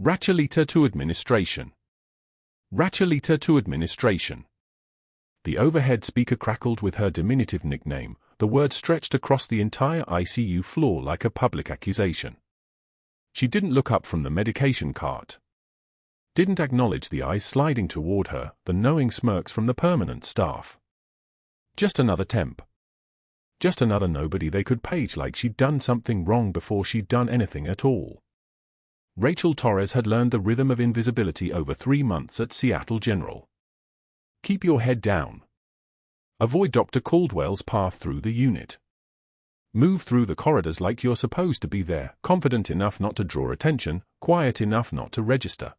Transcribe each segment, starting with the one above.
Rachelita to administration. Rachelita to administration. The overhead speaker crackled with her diminutive nickname. The word stretched across the entire ICU floor like a public accusation. She didn't look up from the medication cart. Didn't acknowledge the eyes sliding toward her, the knowing smirks from the permanent staff. Just another temp. Just another nobody they could page like she'd done something wrong before she'd done anything at all. Rachel Torres had learned the rhythm of invisibility over 3 months at Seattle General. Keep your head down. Avoid Dr. Caldwell's path through the unit. Move through the corridors like you're supposed to be there, confident enough not to draw attention, quiet enough not to register.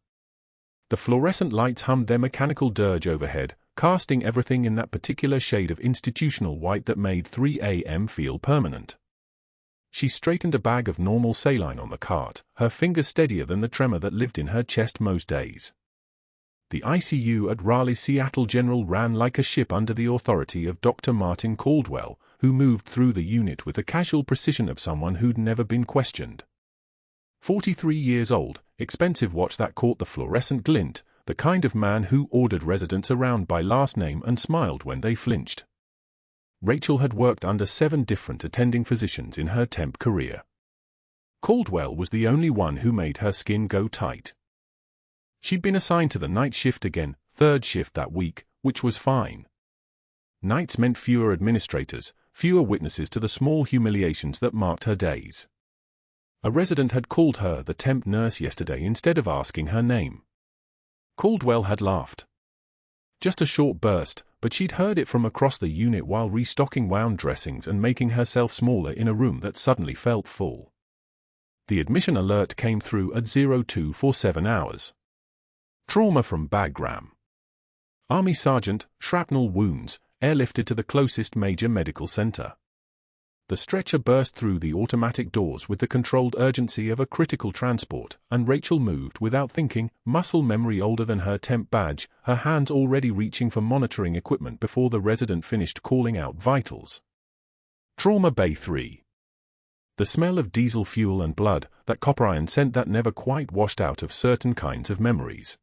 The fluorescent lights hummed their mechanical dirge overhead, casting everything in that particular shade of institutional white that made 3 a.m. feel permanent. She straightened a bag of normal saline on the cart, her fingers steadier than the tremor that lived in her chest most days. The ICU at Raleigh Seattle General ran like a ship under the authority of Dr. Martin Caldwell, who moved through the unit with the casual precision of someone who'd never been questioned. 43 years old, expensive watch that caught the fluorescent glint, the kind of man who ordered residents around by last name and smiled when they flinched. Rachel had worked under 7 different attending physicians in her temp career. Caldwell was the only one who made her skin go tight. She'd been assigned to the night shift again, 3rd shift that week, which was fine. Nights meant fewer administrators, fewer witnesses to the small humiliations that marked her days. A resident had called her the temp nurse yesterday instead of asking her name. Caldwell had laughed. Just a short burst, but she'd heard it from across the unit while restocking wound dressings and making herself smaller in a room that suddenly felt full. The admission alert came through at 0247 hours. Trauma from Bagram. Army sergeant, shrapnel wounds, airlifted to the closest major medical center. The stretcher burst through the automatic doors with the controlled urgency of a critical transport, and Rachel moved without thinking, muscle memory older than her temp badge, her hands already reaching for monitoring equipment before the resident finished calling out vitals. Trauma Bay 3. The smell of diesel fuel and blood, that copper iron scent that never quite washed out of certain kinds of memories.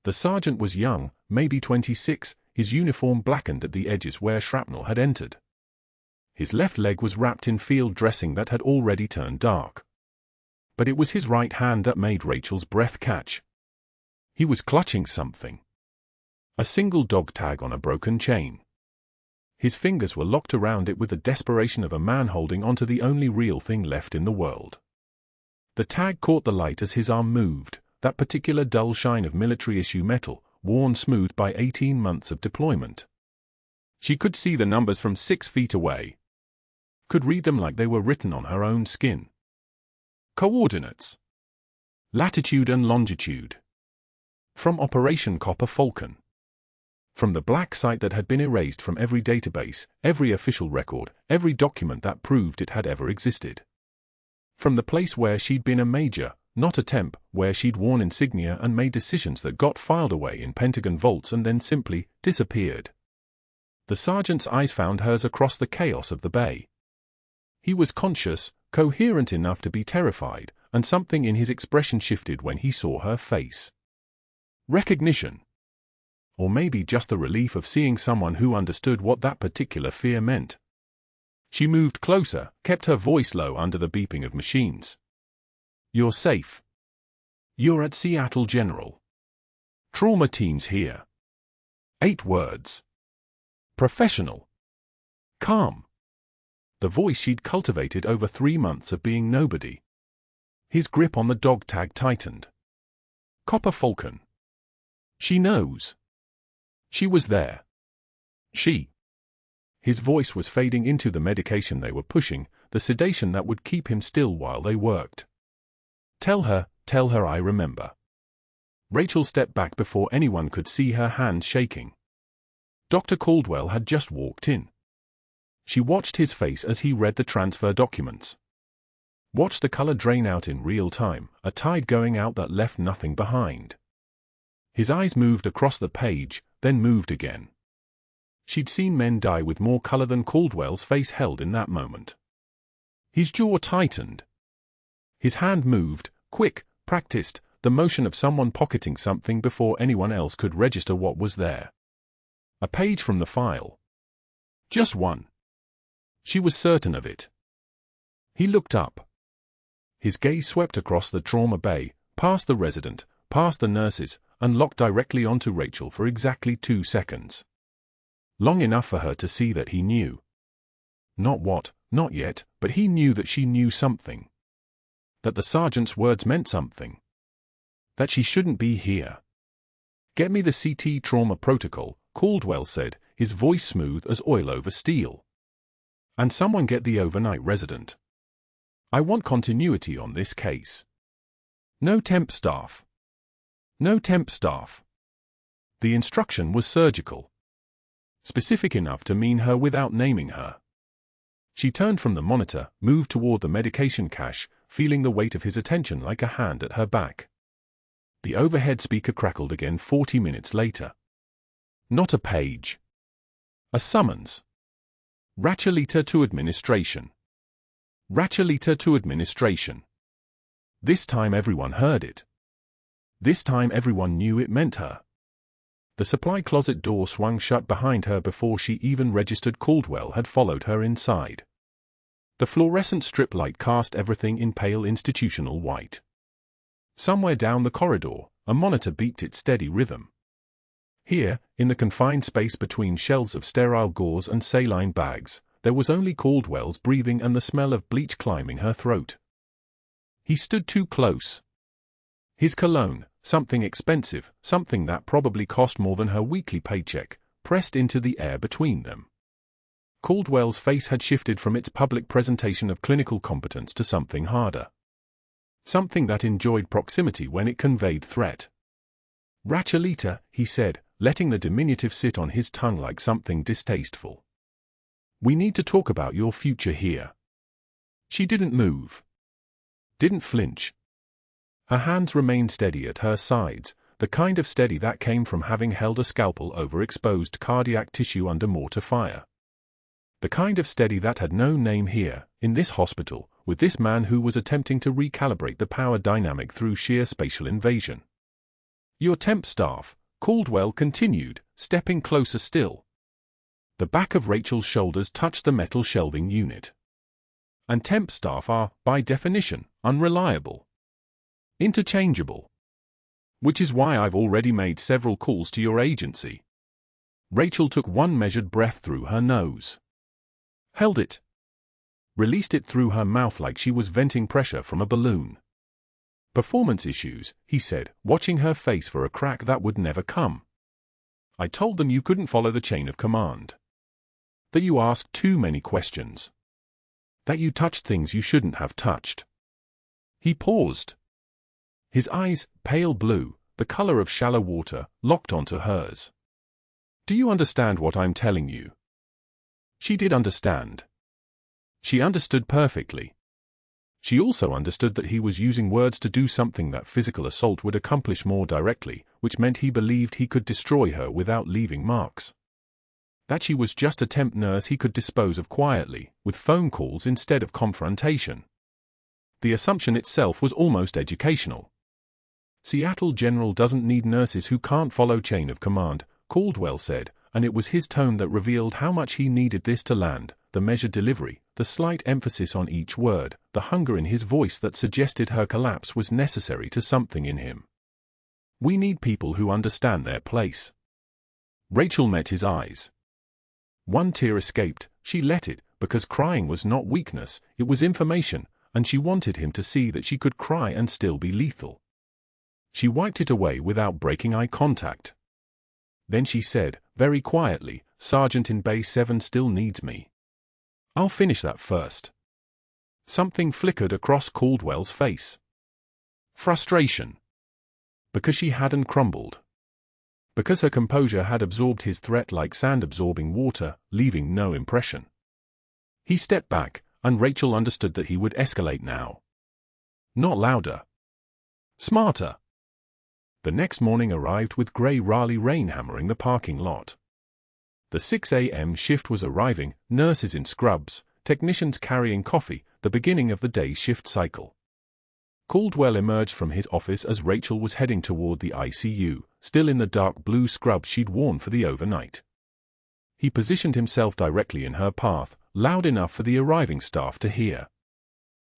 The sergeant was young, maybe 26, his uniform blackened at the edges where shrapnel had entered. His left leg was wrapped in field dressing that had already turned dark. But it was his right hand that made Rachel's breath catch. He was clutching something. A single dog tag on a broken chain. His fingers were locked around it with the desperation of a man holding onto the only real thing left in the world. The tag caught the light as his arm moved, that particular dull shine of military-issue metal, worn smooth by 18 months of deployment. She could see the numbers from 6 feet away. Could read them like they were written on her own skin. Coordinates. Latitude and longitude. From Operation Copper Falcon. From the black site that had been erased from every database, every official record, every document that proved it had ever existed. From the place where she'd been a major, not a temp, where she'd worn insignia and made decisions that got filed away in Pentagon vaults and then simply disappeared. The sergeant's eyes found hers across the chaos of the bay. He was conscious, coherent enough to be terrified, and something in his expression shifted when he saw her face. Recognition. Or maybe just the relief of seeing someone who understood what that particular fear meant. She moved closer, kept her voice low under the beeping of machines. You're safe. You're at Seattle General. Trauma team's here. 8 words. Professional. Calm. The voice she'd cultivated over 3 months of being nobody. His grip on the dog tag tightened. Copper Falcon. She knows. She was there. His voice was fading into the medication they were pushing, the sedation that would keep him still while they worked. Tell her I remember. Rachel stepped back before anyone could see her hand shaking. Dr. Caldwell had just walked in. She watched his face as he read the transfer documents. Watched the color drain out in real time, a tide going out that left nothing behind. His eyes moved across the page, then moved again. She'd seen men die with more color than Caldwell's face held in that moment. His jaw tightened. His hand moved, quick, practiced, the motion of someone pocketing something before anyone else could register what was there. A page from the file. Just one. She was certain of it. He looked up. His gaze swept across the trauma bay, past the resident, past the nurses, and locked directly onto Rachel for exactly 2 seconds. Long enough for her to see that he knew. Not what, not yet, but he knew that she knew something. That the sergeant's words meant something. That she shouldn't be here. "Get me the CT trauma protocol," Caldwell said, his voice smooth as oil over steel. "And someone get the overnight resident. I want continuity on this case. No temp staff. No temp staff." The instruction was surgical. Specific enough to mean her without naming her. She turned from the monitor, moved toward the medication cache, feeling the weight of his attention like a hand at her back. The overhead speaker crackled again 40 minutes later. Not a page. A summons. Rachelita to administration. Rachelita to administration. This time everyone heard it. This time everyone knew it meant her. The supply closet door swung shut behind her before she even registered Caldwell had followed her inside. The fluorescent strip light cast everything in pale institutional white. Somewhere down the corridor, a monitor beeped its steady rhythm. Here, in the confined space between shelves of sterile gauze and saline bags, there was only Caldwell's breathing and the smell of bleach climbing her throat. He stood too close. His cologne, something expensive, something that probably cost more than her weekly paycheck, pressed into the air between them. Caldwell's face had shifted from its public presentation of clinical competence to something harder. Something that enjoyed proximity when it conveyed threat. "Rachelita," he said, letting the diminutive sit on his tongue like something distasteful. "We need to talk about your future here." She didn't move. Didn't flinch. Her hands remained steady at her sides, the kind of steady that came from having held a scalpel over exposed cardiac tissue under mortar fire. The kind of steady that had no name here, in this hospital, with this man who was attempting to recalibrate the power dynamic through sheer spatial invasion. "Your temp staff," Caldwell continued, stepping closer still. The back of Rachel's shoulders touched the metal shelving unit. "And temp staff are, by definition, unreliable. Interchangeable. Which is why I've already made several calls to your agency." Rachel took one measured breath through her nose. Held it. Released it through her mouth like she was venting pressure from a balloon. "Performance issues," he said, watching her face for a crack that would never come. "I told them you couldn't follow the chain of command. That you asked too many questions. That you touched things you shouldn't have touched." He paused. His eyes, pale blue, the color of shallow water, locked onto hers. "Do you understand what I'm telling you?" She did understand. She understood perfectly. She also understood that he was using words to do something that physical assault would accomplish more directly, which meant he believed he could destroy her without leaving marks. That she was just a temp nurse he could dispose of quietly, with phone calls instead of confrontation. The assumption itself was almost educational. "Seattle General doesn't need nurses who can't follow chain of command," Caldwell said, and it was his tone that revealed how much he needed this to land, the measured delivery, the slight emphasis on each word, the hunger in his voice that suggested her collapse was necessary to something in him. "We need people who understand their place." Rachel met his eyes. One tear escaped. She let it, because crying was not weakness, it was information, and she wanted him to see that she could cry and still be lethal. She wiped it away without breaking eye contact. Then she said, very quietly, "Sergeant in Bay 7 still needs me. I'll finish that first." Something flickered across Caldwell's face. Frustration. Because she hadn't crumbled. Because her composure had absorbed his threat like sand absorbing water, leaving no impression. He stepped back, and Rachel understood that he would escalate now. Not louder. Smarter. The next morning arrived with grey Raleigh rain hammering the parking lot. The 6 a.m. shift was arriving, nurses in scrubs, technicians carrying coffee, the beginning of the day's shift cycle. Caldwell emerged from his office as Rachel was heading toward the ICU, still in the dark blue scrubs she'd worn for the overnight. He positioned himself directly in her path, loud enough for the arriving staff to hear.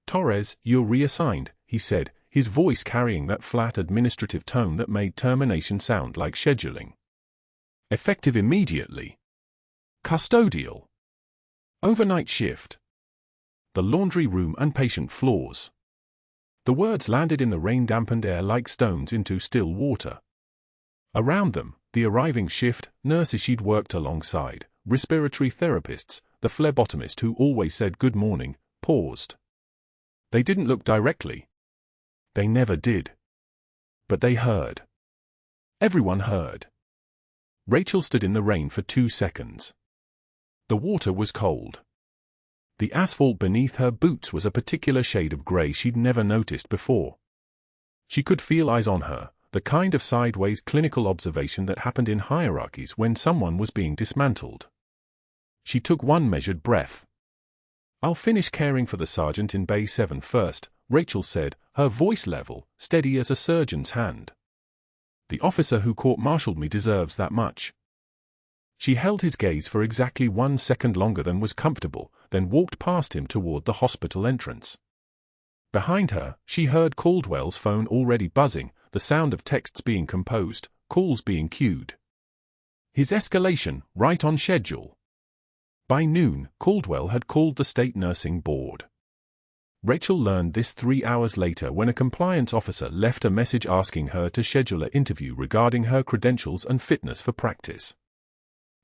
"Torres, you're reassigned," he said, his voice carrying that flat administrative tone that made termination sound like scheduling. "Effective immediately. Custodial. Overnight shift. The laundry room and patient floors." The words landed in the rain-dampened air like stones into still water. Around them, the arriving shift, nurses she'd worked alongside, respiratory therapists, the phlebotomist who always said good morning, paused. They didn't look directly. They never did. But they heard. Everyone heard. Rachel stood in the rain for 2 seconds. The water was cold. The asphalt beneath her boots was a particular shade of grey she'd never noticed before. She could feel eyes on her, the kind of sideways clinical observation that happened in hierarchies when someone was being dismantled. She took one measured breath. "I'll finish caring for the sergeant in Bay 7 first," Rachel said, her voice level, steady as a surgeon's hand. "The officer who court-martialed me deserves that much." She held his gaze for exactly 1 second longer than was comfortable, then walked past him toward the hospital entrance. Behind her, she heard Caldwell's phone already buzzing, the sound of texts being composed, calls being queued. His escalation, right on schedule. By noon, Caldwell had called the state nursing board. Rachel learned this 3 hours later when a compliance officer left a message asking her to schedule an interview regarding her credentials and fitness for practice.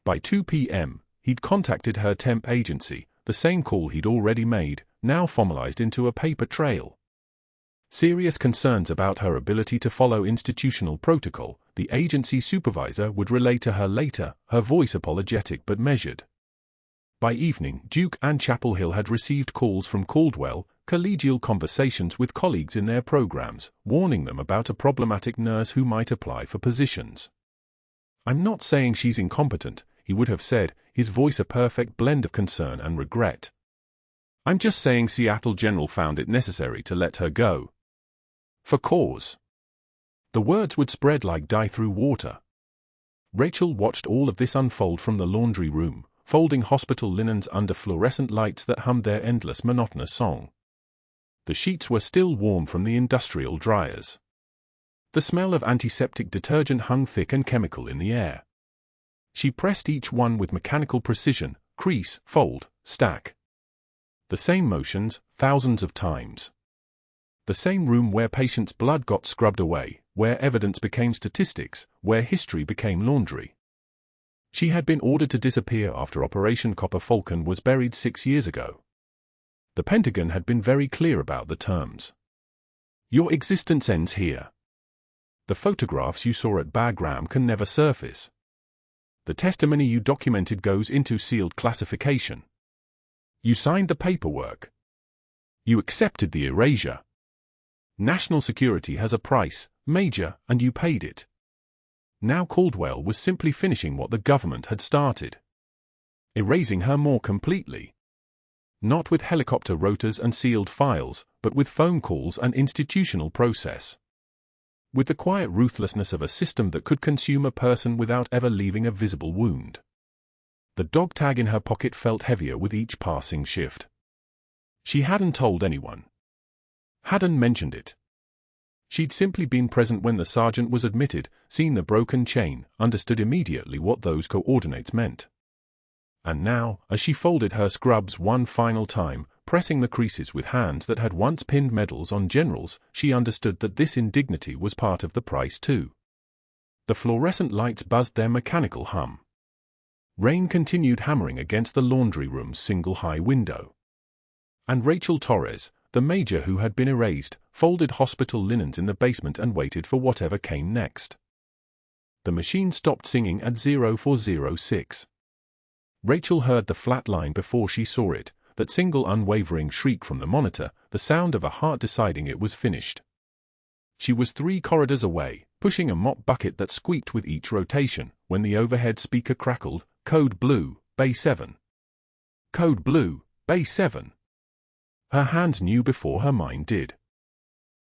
By 2 p.m., he'd contacted her temp agency, the same call he'd already made, now formalized into a paper trail. Serious concerns about her ability to follow institutional protocol, the agency supervisor would relay to her later, her voice apologetic but measured. By evening, Duke and Chapel Hill had received calls from Caldwell, collegial conversations with colleagues in their programs, warning them about a problematic nurse who might apply for positions. "I'm not saying she's incompetent," he would have said, his voice a perfect blend of concern and regret. "I'm just saying Seattle General found it necessary to let her go. For cause." The words would spread like dye through water. Rachel watched all of this unfold from the laundry room, folding hospital linens under fluorescent lights that hummed their endless monotonous song. The sheets were still warm from the industrial dryers. The smell of antiseptic detergent hung thick and chemical in the air. She pressed each one with mechanical precision, crease, fold, stack. The same motions, thousands of times. The same room where patients' blood got scrubbed away, where evidence became statistics, where history became laundry. She had been ordered to disappear after Operation Copper Falcon was buried 6 years ago. The Pentagon had been very clear about the terms. "Your existence ends here. The photographs you saw at Bagram can never surface. The testimony you documented goes into sealed classification. You signed the paperwork. You accepted the erasure. National security has a price, Major, and you paid it." Now Caldwell was simply finishing what the government had started. Erasing her more completely. Not with helicopter rotors and sealed files, but with phone calls and institutional process. With the quiet ruthlessness of a system that could consume a person without ever leaving a visible wound. The dog tag in her pocket felt heavier with each passing shift. She hadn't told anyone. Hadn't mentioned it. She'd simply been present when the sergeant was admitted, seen the broken chain, understood immediately what those coordinates meant. And now, as she folded her scrubs one final time, pressing the creases with hands that had once pinned medals on generals, she understood that this indignity was part of the price too. The fluorescent lights buzzed their mechanical hum. Rain continued hammering against the laundry room's single high window. And Rachel Torres, the major who had been erased, folded hospital linens in the basement and waited for whatever came next. The machine stopped singing at 0406. Rachel heard the flat line before she saw it, that single unwavering shriek from the monitor, the sound of a heart deciding it was finished. She was 3 corridors away, pushing a mop bucket that squeaked with each rotation, when the overhead speaker crackled, "Code Blue, Bay 7. Code Blue, Bay 7. Her hand knew before her mind did.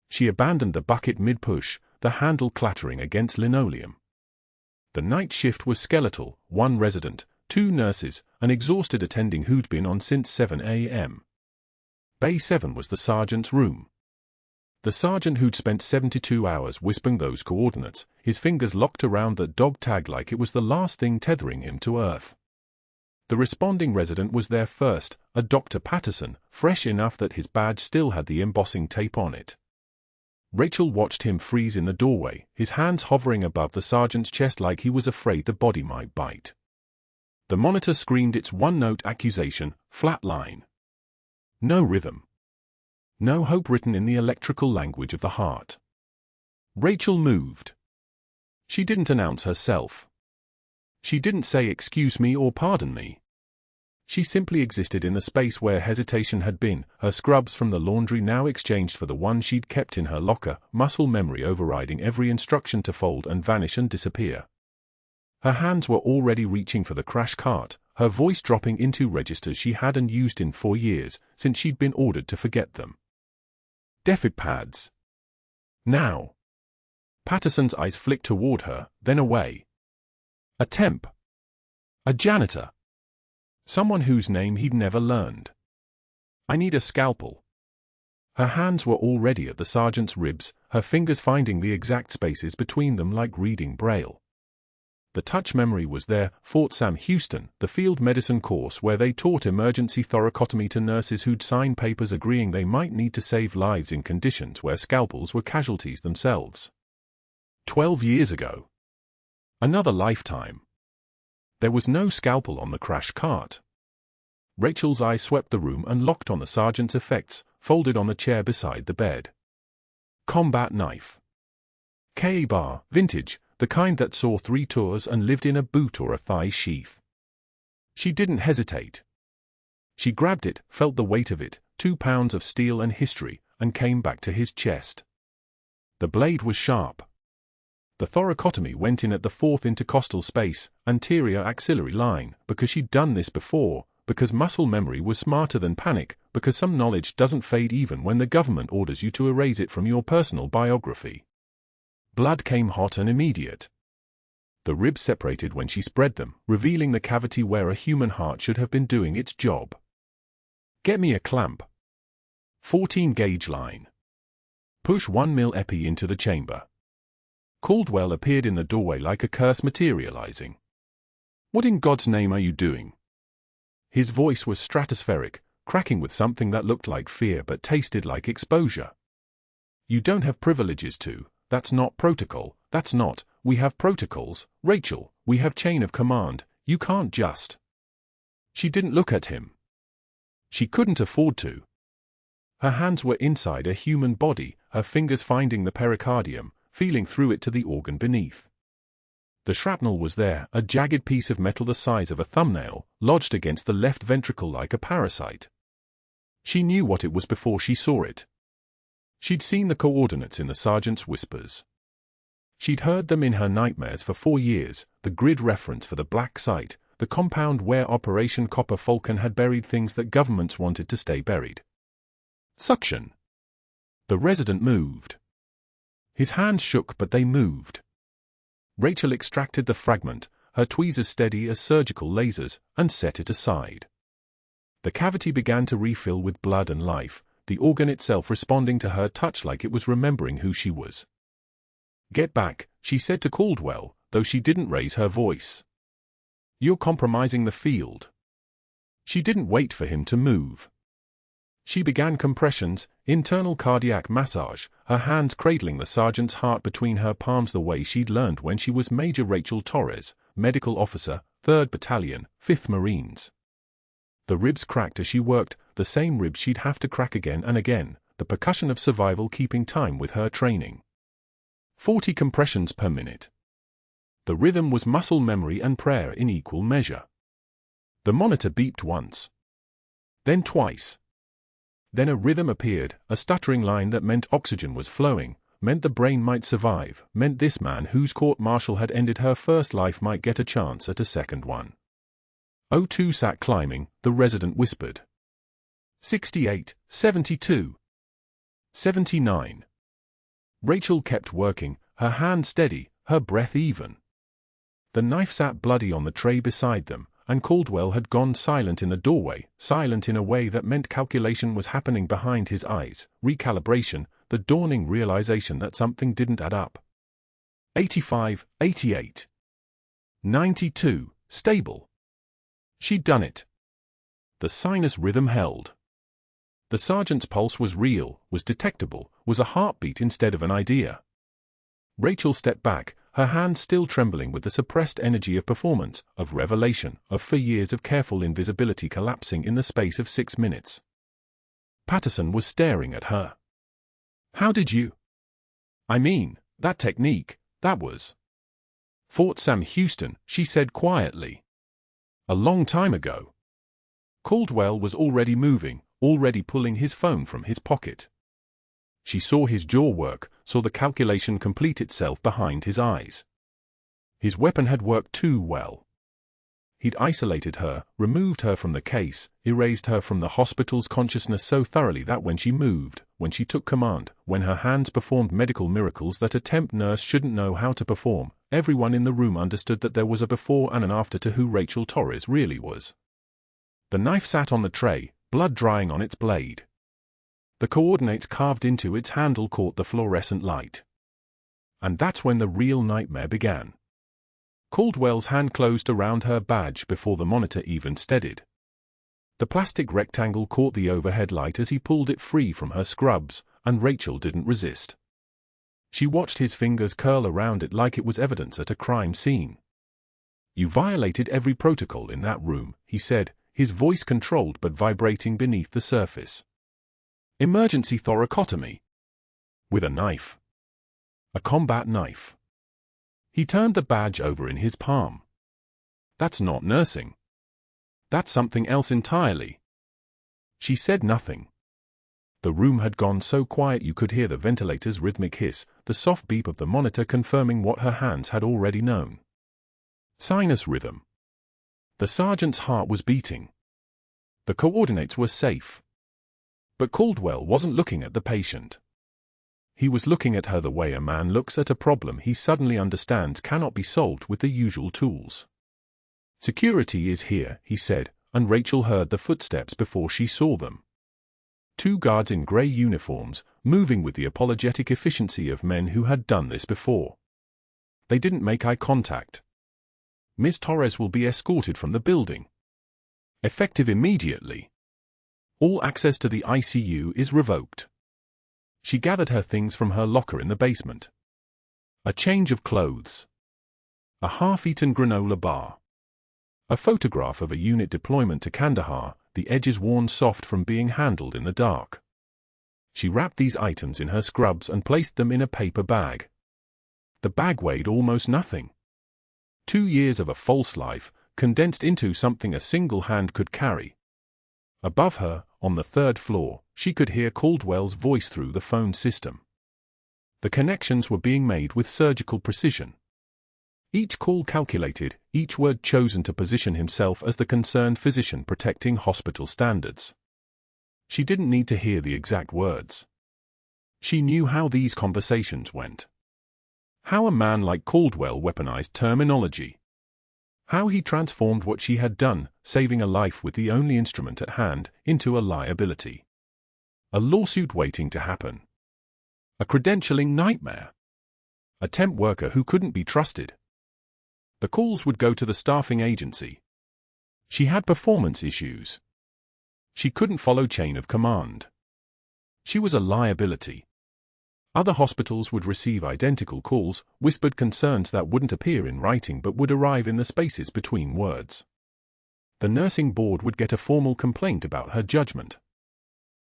She abandoned the bucket mid-push, the handle clattering against linoleum. The night shift was skeletal, 1 resident, 2 nurses, an exhausted attending who'd been on since 7 a.m. Bay 7 was the sergeant's room. The sergeant who'd spent 72 hours whispering those coordinates, his fingers locked around the dog tag like it was the last thing tethering him to Earth. The responding resident was there first, a Dr. Patterson, fresh enough that his badge still had the embossing tape on it. Rachel watched him freeze in the doorway, his hands hovering above the sergeant's chest like he was afraid the body might bite. The monitor screamed its one-note accusation, flat line. No rhythm. No hope written in the electrical language of the heart. Rachel moved. She didn't announce herself. She didn't say excuse me or pardon me. She simply existed in the space where hesitation had been, her scrubs from the laundry now exchanged for the one she'd kept in her locker, muscle memory overriding every instruction to fold and vanish and disappear. Her hands were already reaching for the crash cart, her voice dropping into registers she hadn't used in 4 years, since she'd been ordered to forget them. Deficit pads. Now. Patterson's eyes flicked toward her, then away. A temp. A janitor. Someone whose name he'd never learned. I need a scalpel. Her hands were already at the sergeant's ribs, her fingers finding the exact spaces between them like reading Braille. The touch memory was there, Fort Sam Houston, the field medicine course where they taught emergency thoracotomy to nurses who'd sign papers agreeing they might need to save lives in conditions where scalpels were casualties themselves. 12 years ago. Another lifetime. There was no scalpel on the crash cart. Rachel's eye swept the room and locked on the sergeant's effects, folded on the chair beside the bed. Combat knife. K-bar, vintage, the kind that saw 3 tours and lived in a boot or a thigh sheath. She didn't hesitate. She grabbed it, felt the weight of it, 2 pounds of steel and history, and came back to his chest. The blade was sharp. The thoracotomy went in at the 4th intercostal space, anterior axillary line, because she'd done this before, because muscle memory was smarter than panic, because some knowledge doesn't fade even when the government orders you to erase it from your personal biography. Blood came hot and immediate. The ribs separated when she spread them, revealing the cavity where a human heart should have been doing its job. Get me a clamp. 14-gauge line. Push 1 mil epi into the chamber. Caldwell appeared in the doorway like a curse materializing. What in God's name are you doing? His voice was stratospheric, cracking with something that looked like fear but tasted like exposure. You don't have privileges to, that's not protocol, that's not, we have protocols, Rachel, we have chain of command, you can't just. She didn't look at him. She couldn't afford to. Her hands were inside a human body, her fingers finding the pericardium, feeling through it to the organ beneath. The shrapnel was there, a jagged piece of metal the size of a thumbnail, lodged against the left ventricle like a parasite. She knew what it was before she saw it. She'd seen the coordinates in the sergeant's whispers. She'd heard them in her nightmares for 4 years, the grid reference for the black site, the compound where Operation Copper Falcon had buried things that governments wanted to stay buried. Suction. The resident moved. His hands shook but they moved. Rachel extracted the fragment, her tweezers steady as surgical lasers, and set it aside. The cavity began to refill with blood and life, the organ itself responding to her touch like it was remembering who she was. Get back, she said to Caldwell, though she didn't raise her voice. You're compromising the field. She didn't wait for him to move. She began compressions, internal cardiac massage, her hands cradling the sergeant's heart between her palms the way she'd learned when she was Major Rachel Torres, medical officer, 3rd Battalion, 5th Marines. The ribs cracked as she worked, the same ribs she'd have to crack again and again, the percussion of survival keeping time with her training. 40 compressions per minute. The rhythm was muscle memory and prayer in equal measure. The monitor beeped once. Then twice. Then a rhythm appeared, a stuttering line that meant oxygen was flowing, meant the brain might survive, meant this man whose court-martial had ended her first life might get a chance at a second one. O2 sat climbing, the resident whispered. 68, 72. 79. Rachel kept working, her hand steady, her breath even. The knife sat bloody on the tray beside them, and Caldwell had gone silent in the doorway, silent in a way that meant calculation was happening behind his eyes, recalibration, the dawning realization that something didn't add up. 85, 88. 92, stable. She'd done it. The sinus rhythm held. The sergeant's pulse was real, was detectable, was a heartbeat instead of an idea. Rachel stepped back, her hands still trembling with the suppressed energy of performance, of revelation, of 4 years of careful invisibility collapsing in the space of 6 minutes. Patterson was staring at her. How did you? I mean, that technique, that was. Fort Sam Houston, she said quietly. A long time ago. Caldwell was already moving, already pulling his phone from his pocket. She saw his jaw work, saw the calculation complete itself behind his eyes. His weapon had worked too well. He'd isolated her, removed her from the case, erased her from the hospital's consciousness so thoroughly that when she moved, when she took command, when her hands performed medical miracles that a temp nurse shouldn't know how to perform, everyone in the room understood that there was a before and an after to who Rachel Torres really was. The knife sat on the tray, blood drying on its blade. The coordinates carved into its handle caught the fluorescent light. And that's when the real nightmare began. Caldwell's hand closed around her badge before the monitor even steadied. The plastic rectangle caught the overhead light as he pulled it free from her scrubs, and Rachel didn't resist. She watched his fingers curl around it like it was evidence at a crime scene. You violated every protocol in that room, he said, his voice controlled but vibrating beneath the surface. Emergency thoracotomy. With a knife. A combat knife. He turned the badge over in his palm. That's not nursing. That's something else entirely. She said nothing. The room had gone so quiet you could hear the ventilator's rhythmic hiss, the soft beep of the monitor confirming what her hands had already known. Sinus rhythm. The sergeant's heart was beating. The coordinates were safe. But Caldwell wasn't looking at the patient. He was looking at her the way a man looks at a problem he suddenly understands cannot be solved with the usual tools. Security is here, he said, and Rachel heard the footsteps before she saw them. 2 guards in grey uniforms, moving with the apologetic efficiency of men who had done this before. They didn't make eye contact. Ms. Torres will be escorted from the building. Effective immediately. All access to the ICU is revoked. She gathered her things from her locker in the basement. A change of clothes. A half-eaten granola bar. A photograph of a unit deployment to Kandahar, the edges worn soft from being handled in the dark. She wrapped these items in her scrubs and placed them in a paper bag. The bag weighed almost nothing. 2 years of a false life, condensed into something a single hand could carry. Above her, on the 3rd floor, she could hear Caldwell's voice through the phone system. The connections were being made with surgical precision. Each call calculated, each word chosen to position himself as the concerned physician protecting hospital standards. She didn't need to hear the exact words. She knew how these conversations went. How a man like Caldwell weaponized terminology. How he transformed what she had done, saving a life with the only instrument at hand, into a liability. A lawsuit waiting to happen. A credentialing nightmare. A temp worker who couldn't be trusted. The calls would go to the staffing agency. She had performance issues. She couldn't follow chain of command. She was a liability. Other hospitals would receive identical calls, whispered concerns that wouldn't appear in writing but would arrive in the spaces between words. The nursing board would get a formal complaint about her judgment.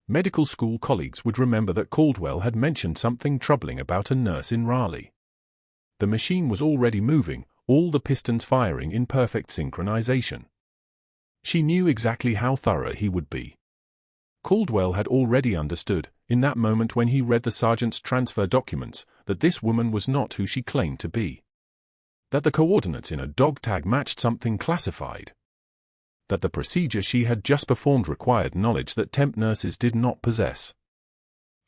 Medical school colleagues would remember that Caldwell had mentioned something troubling about a nurse in Raleigh. The machine was already moving, all the pistons firing in perfect synchronization. She knew exactly how thorough he would be. Caldwell had already understood, in that moment when he read the sergeant's transfer documents, that this woman was not who she claimed to be. That the coordinates in a dog tag matched something classified. That the procedure she had just performed required knowledge that temp nurses did not possess.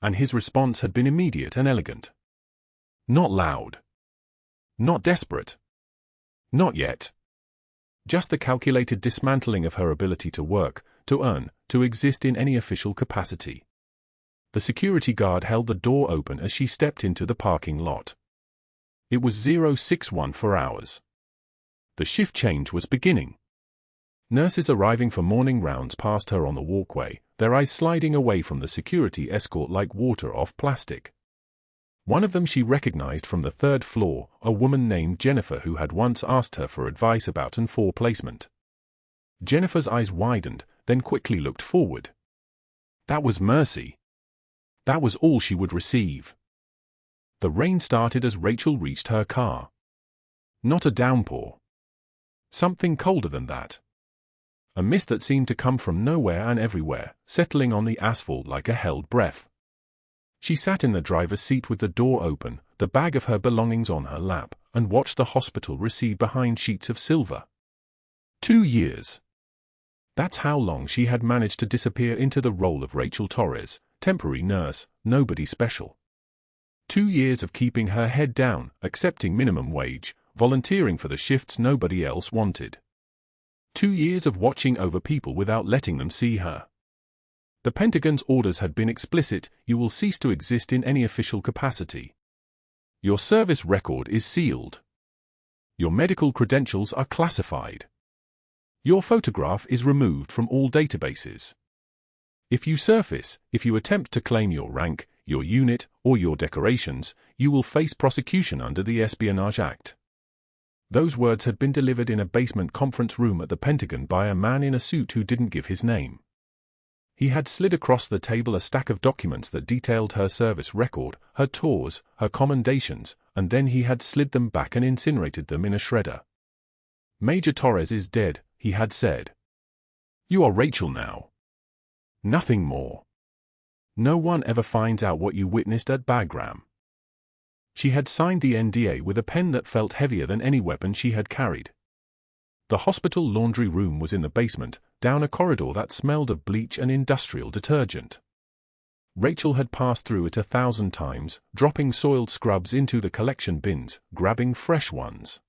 And his response had been immediate and elegant. Not loud. Not desperate. Not yet. Just the calculated dismantling of her ability to work, to earn, to exist in any official capacity. The security guard held the door open as she stepped into the parking lot. It was 0614 hours. The shift change was beginning. Nurses arriving for morning rounds passed her on the walkway, their eyes sliding away from the security escort like water off plastic. One of them she recognized from the third floor, a woman named Jennifer who had once asked her for advice about an 4 placement. Jennifer's eyes widened, then quickly looked forward. That was mercy. That was all she would receive. The rain started as Rachel reached her car. Not a downpour. Something colder than that. A mist that seemed to come from nowhere and everywhere, settling on the asphalt like a held breath. She sat in the driver's seat with the door open, the bag of her belongings on her lap, and watched the hospital recede behind sheets of silver. 2 years. That's how long she had managed to disappear into the role of Rachel Torres, temporary nurse, nobody special. 2 years of keeping her head down, accepting minimum wage, volunteering for the shifts nobody else wanted. 2 years of watching over people without letting them see her. The Pentagon's orders had been explicit: you will cease to exist in any official capacity. Your service record is sealed. Your medical credentials are classified. Your photograph is removed from all databases. If you surface, if you attempt to claim your rank, your unit, or your decorations, you will face prosecution under the Espionage Act. Those words had been delivered in a basement conference room at the Pentagon by a man in a suit who didn't give his name. He had slid across the table a stack of documents that detailed her service record, her tours, her commendations, and then he had slid them back and incinerated them in a shredder. Major Torres is dead, he had said. You are Rachel now. Nothing more. No one ever finds out what you witnessed at Bagram. She had signed the NDA with a pen that felt heavier than any weapon she had carried. The hospital laundry room was in the basement, down a corridor that smelled of bleach and industrial detergent. Rachel had passed through it 1,000 times, dropping soiled scrubs into the collection bins, grabbing fresh ones.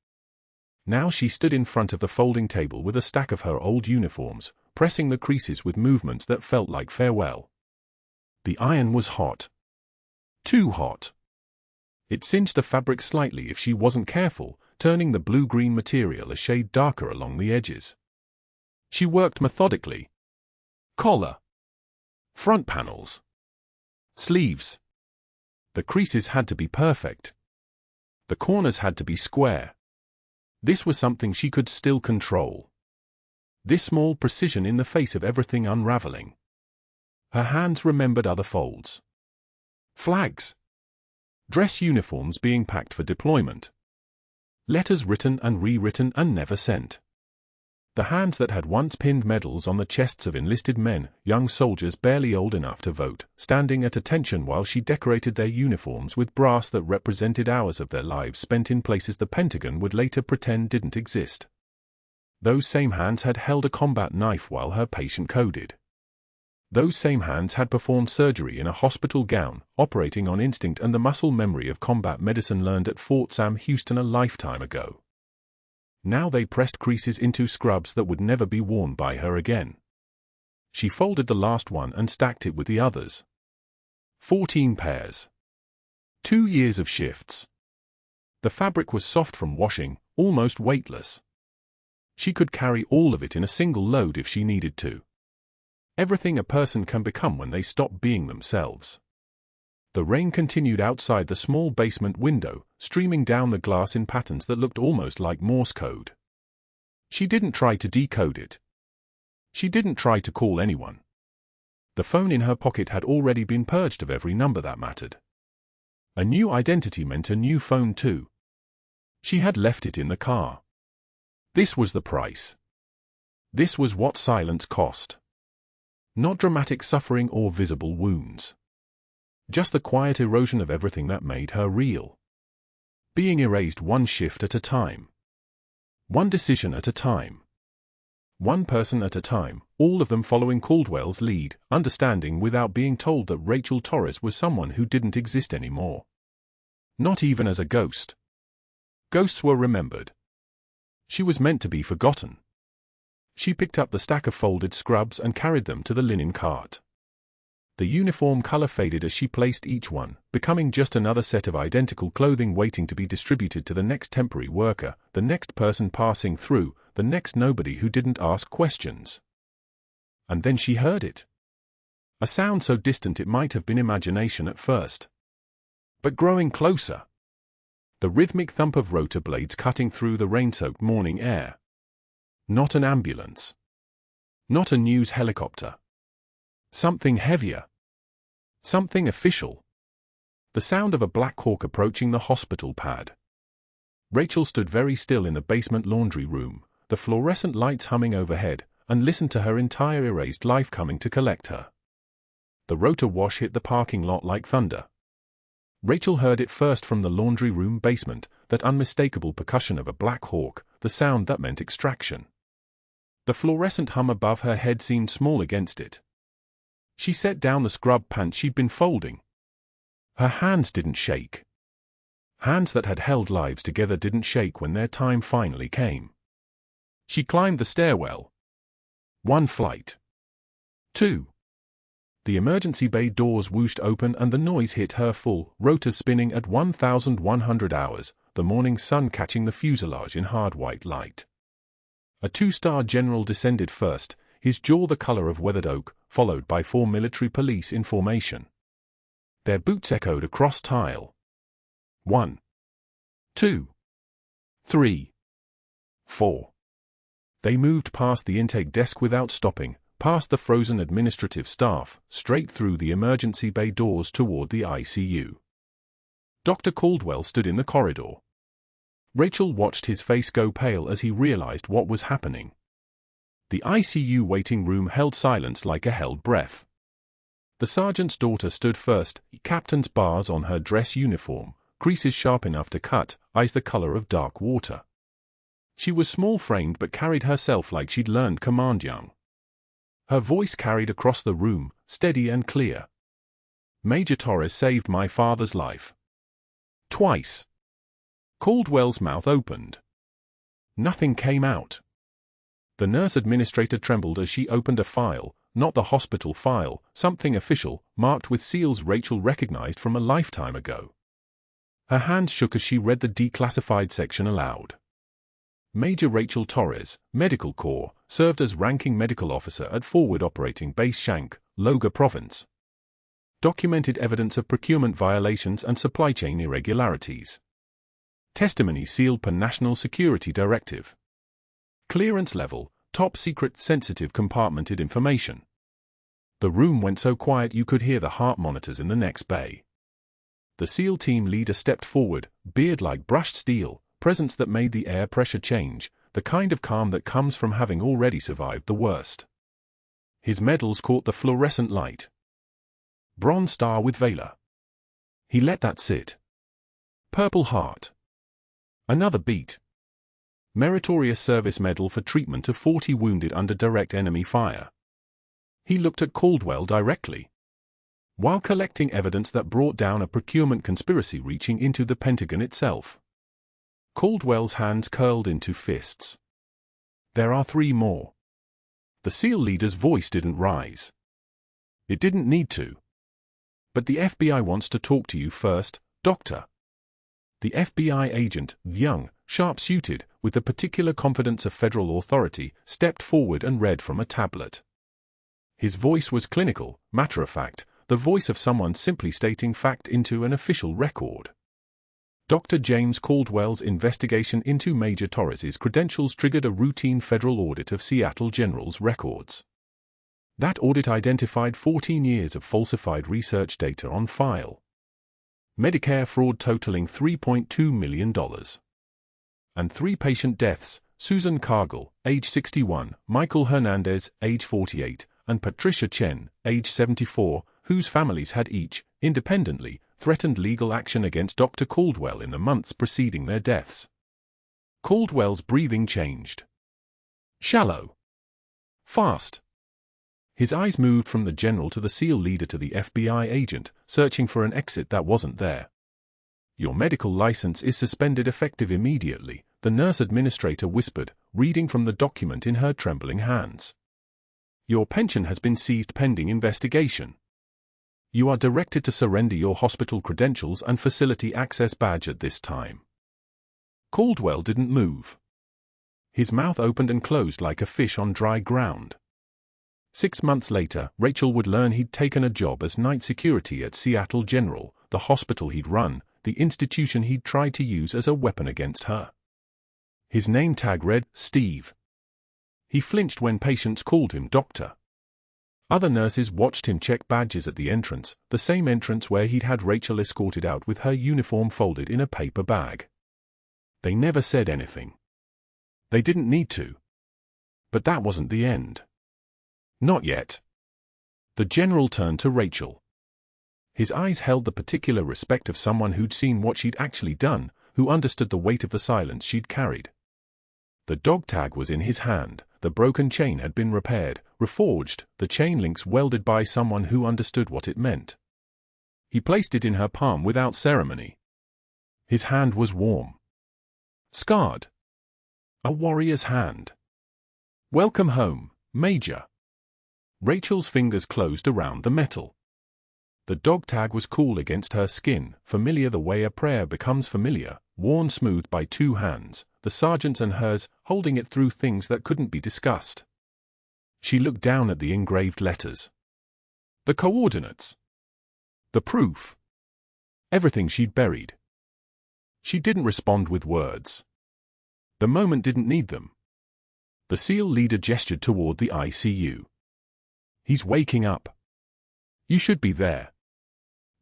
Now she stood in front of the folding table with a stack of her old uniforms, pressing the creases with movements that felt like farewell. The iron was hot. Too hot. It singed the fabric slightly if she wasn't careful, turning the blue-green material a shade darker along the edges. She worked methodically. Collar. Front panels. Sleeves. The creases had to be perfect. The corners had to be square. This was something she could still control. This small precision in the face of everything unraveling. Her hands remembered other folds. Flags. Dress uniforms being packed for deployment. Letters written and rewritten and never sent. The hands that had once pinned medals on the chests of enlisted men, young soldiers barely old enough to vote, standing at attention while she decorated their uniforms with brass that represented hours of their lives spent in places the Pentagon would later pretend didn't exist. Those same hands had held a combat knife while her patient coded. Those same hands had performed surgery in a hospital gown, operating on instinct and the muscle memory of combat medicine learned at Fort Sam Houston a lifetime ago. Now they pressed creases into scrubs that would never be worn by her again. She folded the last one and stacked it with the others. 14 pairs. 2 years of shifts. The fabric was soft from washing, almost weightless. She could carry all of it in a single load if she needed to. Everything a person can become when they stop being themselves. The rain continued outside the small basement window, streaming down the glass in patterns that looked almost like Morse code. She didn't try to decode it. She didn't try to call anyone. The phone in her pocket had already been purged of every number that mattered. A new identity meant a new phone too. She had left it in the car. This was the price. This was what silence cost. Not dramatic suffering or visible wounds. Just the quiet erosion of everything that made her real. Being erased one shift at a time. One decision at a time. One person at a time, all of them following Caldwell's lead, understanding without being told that Rachel Torres was someone who didn't exist anymore. Not even as a ghost. Ghosts were remembered. She was meant to be forgotten. She picked up the stack of folded scrubs and carried them to the linen cart. The uniform color faded as she placed each one, becoming just another set of identical clothing waiting to be distributed to the next temporary worker, the next person passing through, the next nobody who didn't ask questions. And then she heard it. A sound so distant it might have been imagination at first. But growing closer. The rhythmic thump of rotor blades cutting through the rain-soaked morning air. Not an ambulance. Not a news helicopter. Something heavier. Something official. The sound of a Black Hawk approaching the hospital pad. Rachel stood very still in the basement laundry room, the fluorescent lights humming overhead, and listened to her entire erased life coming to collect her. The rotor wash hit the parking lot like thunder. Rachel heard it first from the laundry room basement, that unmistakable percussion of a Black Hawk, the sound that meant extraction. The fluorescent hum above her head seemed small against it. She set down the scrub pants she'd been folding. Her hands didn't shake. Hands that had held lives together didn't shake when their time finally came. She climbed the stairwell. 1 flight. 2. The emergency bay doors whooshed open and the noise hit her full, rotors spinning at 1,100 hours, the morning sun catching the fuselage in hard white light. A 2-star general descended first, his jaw the color of weathered oak, followed by 4 military police in formation. Their boots echoed across tile. 1, 2, 3, 4. They moved past the intake desk without stopping, past the frozen administrative staff, straight through the emergency bay doors toward the ICU. Dr. Caldwell stood in the corridor. Rachel watched his face go pale as he realized what was happening. The ICU waiting room held silence like a held breath. The sergeant's daughter stood first, captain's bars on her dress uniform, creases sharp enough to cut, eyes the color of dark water. She was small-framed but carried herself like she'd learned command young. Her voice carried across the room, steady and clear. Major Torres saved my father's life. Twice. Caldwell's mouth opened. Nothing came out. The nurse administrator trembled as she opened a file, not the hospital file, something official, marked with seals Rachel recognized from a lifetime ago. Her hand shook as she read the declassified section aloud. Major Rachel Torres, Medical Corps, served as ranking medical officer at Forward Operating Base Shank, Loga Province. Documented evidence of procurement violations and supply chain irregularities. Testimony sealed per National Security Directive. Clearance level, top secret sensitive compartmented information. The room went so quiet you could hear the heart monitors in the next bay. The SEAL team leader stepped forward, beard like brushed steel, presence that made the air pressure change, the kind of calm that comes from having already survived the worst. His medals caught the fluorescent light. Bronze Star with Valor. He let that sit. Purple Heart. Another beat. Meritorious Service Medal for treatment of 40 wounded under direct enemy fire. He looked at Caldwell directly. While collecting evidence that brought down a procurement conspiracy reaching into the Pentagon itself. Caldwell's hands curled into fists. There are 3 more. The SEAL leader's voice didn't rise. It didn't need to. But the FBI wants to talk to you first, Doctor. The FBI agent, young, sharp-suited, with the particular confidence of federal authority, stepped forward and read from a tablet. His voice was clinical, matter-of-fact, the voice of someone simply stating fact into an official record. Dr. James Caldwell's investigation into Major Torres's credentials triggered a routine federal audit of Seattle General's records. That audit identified 14 years of falsified research data on file. Medicare fraud totaling $3.2 million. And 3 patient deaths, Susan Cargill, age 61, Michael Hernandez, age 48, and Patricia Chen, age 74, whose families had each, independently, threatened legal action against Dr. Caldwell in the months preceding their deaths. Caldwell's breathing changed. Shallow. Fast. His eyes moved from the general to the SEAL leader to the FBI agent, searching for an exit that wasn't there. "Your medical license is suspended effective immediately," the nurse administrator whispered, reading from the document in her trembling hands. "Your pension has been seized pending investigation. You are directed to surrender your hospital credentials and facility access badge at this time." Caldwell didn't move. His mouth opened and closed like a fish on dry ground. 6 months later, Rachel would learn he'd taken a job as night security at Seattle General, the hospital he'd run, the institution he'd tried to use as a weapon against her. His name tag read, Steve. He flinched when patients called him doctor. Other nurses watched him check badges at the entrance, the same entrance where he'd had Rachel escorted out with her uniform folded in a paper bag. They never said anything. They didn't need to. But that wasn't the end. Not yet. The general turned to Rachel. His eyes held the particular respect of someone who'd seen what she'd actually done, who understood the weight of the silence she'd carried. The dog tag was in his hand, the broken chain had been repaired, reforged, the chain links welded by someone who understood what it meant. He placed it in her palm without ceremony. His hand was warm. Scarred. A warrior's hand. "Welcome home, Major." Rachel's fingers closed around the metal. The dog tag was cool against her skin, familiar the way a prayer becomes familiar, worn smooth by 2 hands, the sergeant's and hers, holding it through things that couldn't be discussed. She looked down at the engraved letters. The coordinates. The proof. Everything she'd buried. She didn't respond with words. The moment didn't need them. The SEAL leader gestured toward the ICU. "He's waking up. You should be there."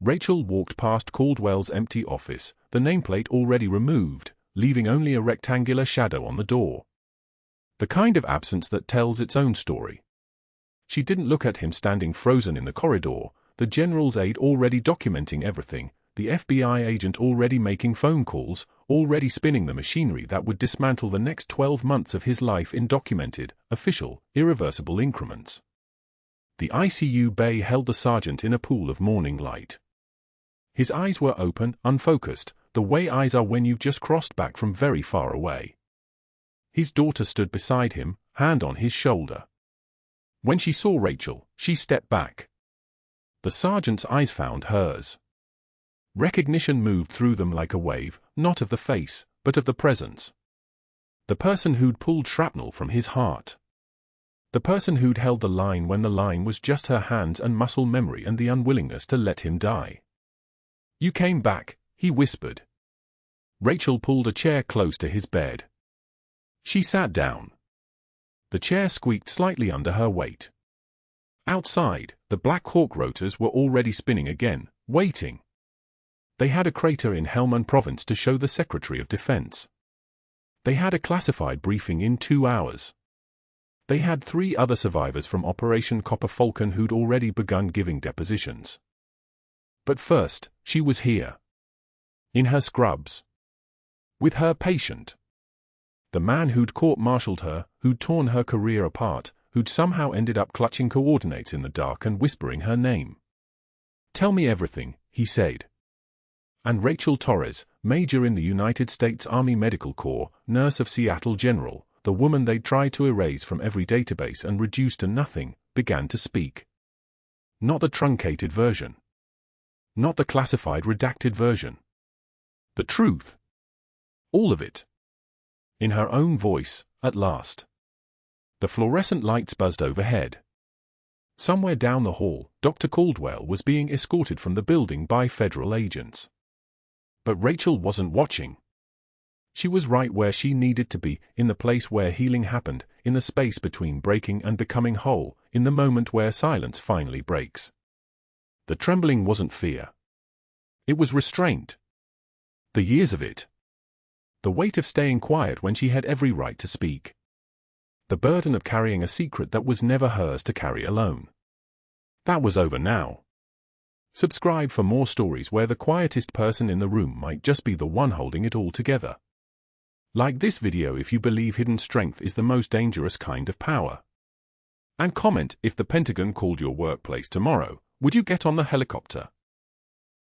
Rachel walked past Caldwell's empty office, the nameplate already removed, leaving only a rectangular shadow on the door. The kind of absence that tells its own story. She didn't look at him standing frozen in the corridor, the general's aide already documenting everything, the FBI agent already making phone calls, already spinning the machinery that would dismantle the next 12 months of his life in documented, official, irreversible increments. The ICU bay held the sergeant in a pool of morning light. His eyes were open, unfocused, the way eyes are when you've just crossed back from very far away. His daughter stood beside him, hand on his shoulder. When she saw Rachel, she stepped back. The sergeant's eyes found hers. Recognition moved through them like a wave, not of the face, but of the presence. The person who'd pulled shrapnel from his heart. The person who'd held the line when the line was just her hands and muscle memory and the unwillingness to let him die. "You came back," he whispered. Rachel pulled a chair close to his bed. She sat down. The chair squeaked slightly under her weight. Outside, the Black Hawk rotors were already spinning again, waiting. They had a crater in Helmand Province to show the Secretary of Defense. They had a classified briefing in 2 hours. They had 3 other survivors from Operation Copper Falcon who'd already begun giving depositions. But first, she was here. In her scrubs. With her patient. The man who'd court-martialed her, who'd torn her career apart, who'd somehow ended up clutching coordinates in the dark and whispering her name. "Tell me everything," he said. And Rachel Torres, Major in the United States Army Medical Corps, nurse of Seattle General, the woman they'd tried to erase from every database and reduce to nothing, began to speak. Not the truncated version. Not the classified redacted version. The truth. All of it. In her own voice, at last. The fluorescent lights buzzed overhead. Somewhere down the hall, Dr. Caldwell was being escorted from the building by federal agents. But Rachel wasn't watching. She was right where she needed to be, in the place where healing happened, in the space between breaking and becoming whole, in the moment where silence finally breaks. The trembling wasn't fear. It was restraint. The years of it. The weight of staying quiet when she had every right to speak. The burden of carrying a secret that was never hers to carry alone. That was over now. Subscribe for more stories where the quietest person in the room might just be the one holding it all together. Like this video if you believe hidden strength is the most dangerous kind of power. And comment if the Pentagon called your workplace tomorrow, would you get on the helicopter?